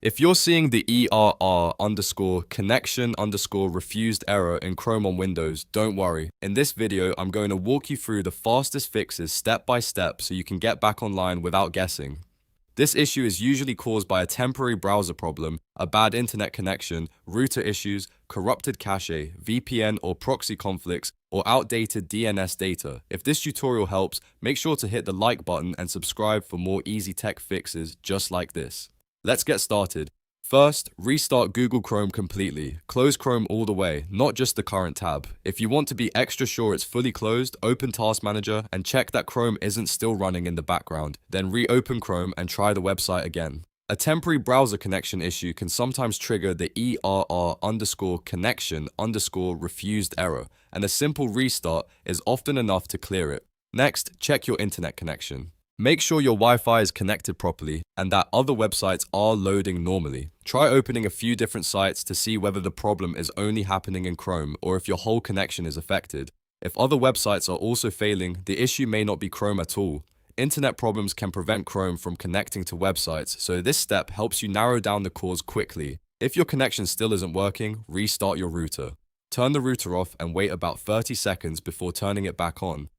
If you're seeing the ERR underscore connection underscore refused error in Chrome on Windows, don't worry. In this video, I'm going to walk you through the fastest fixes step by step so you can get back online without guessing. This issue is usually caused by a temporary browser problem, a bad internet connection, router issues, corrupted cache, VPN or proxy conflicts, or outdated DNS data. If this tutorial helps, make sure to hit the like button and subscribe for more easy tech fixes just like this. Let's get started. First, restart Google Chrome completely. Close Chrome all the way, not just the current tab. If you want to be extra sure it's fully closed, open Task Manager and check that Chrome isn't still running in the background. Then reopen Chrome and try the website again. A temporary browser connection issue can sometimes trigger the ERR underscore connection underscore refused error, and a simple restart is often enough to clear it. Next, check your internet connection. Make sure your Wi-Fi is connected properly and that other websites are loading normally. Try opening a few different sites to see whether the problem is only happening in Chrome or if your whole connection is affected. If other websites are also failing, the issue may not be Chrome at all. Internet problems can prevent Chrome from connecting to websites, so this step helps you narrow down the cause quickly. If your connection still isn't working, restart your router. Turn the router off and wait about 30 seconds before turning it back on.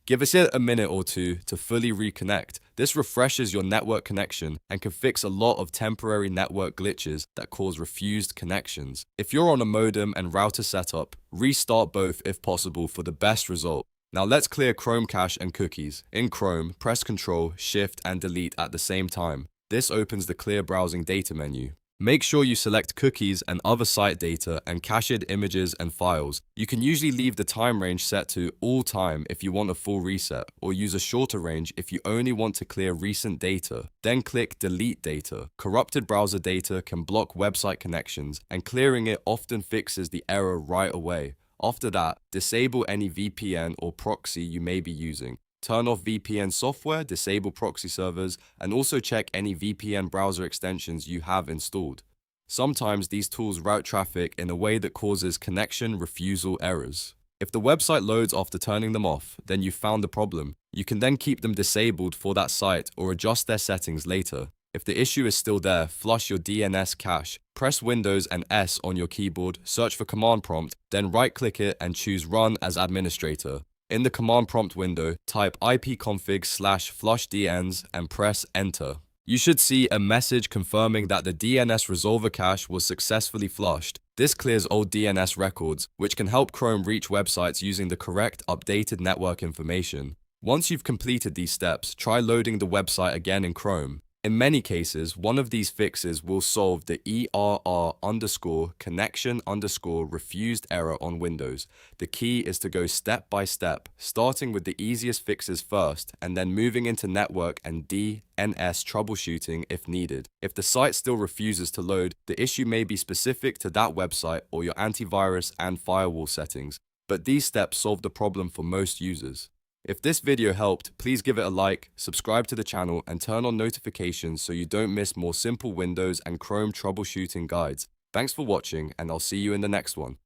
Give it a minute or two to fully reconnect. This refreshes your network connection and can fix a lot of temporary network glitches that cause refused connections. If you're on a modem and router setup, restart both if possible for the best result. Now let's clear Chrome cache and cookies. In Chrome, press Ctrl, Shift, and Delete at the same time. This opens the Clear Browsing Data menu. Make sure you select cookies and other site data and cached images and files. You can usually leave the time range set to all time if you want a full reset, or use a shorter range if you only want to clear recent data. Then click Delete Data. Corrupted browser data can block website connections, and clearing it often fixes the error right away. After that, disable any VPN or proxy you may be using. Turn off VPN software, disable proxy servers, and also check any VPN browser extensions you have installed. Sometimes these tools route traffic in a way that causes connection refusal errors. If the website loads after turning them off, then you've found the problem. You can then keep them disabled for that site or adjust their settings later. If the issue is still there, flush your DNS cache. Press Windows and S on your keyboard, search for command prompt, then right-click it and choose Run as administrator. In the command prompt window, type ipconfig/flushdns and press Enter. You should see a message confirming that the DNS resolver cache was successfully flushed. This clears old DNS records, which can help Chrome reach websites using the correct updated network information. Once you've completed these steps, try loading the website again in Chrome. In many cases, one of these fixes will solve the ERR underscore connection underscore refused error on Windows. The key is to go step by step, starting with the easiest fixes first, and then moving into network and DNS troubleshooting if needed. If the site still refuses to load, the issue may be specific to that website or your antivirus and firewall settings, but these steps solve the problem for most users. If this video helped, please give it a like, subscribe to the channel, and turn on notifications so you don't miss more simple Windows and Chrome troubleshooting guides. Thanks for watching, and I'll see you in the next one.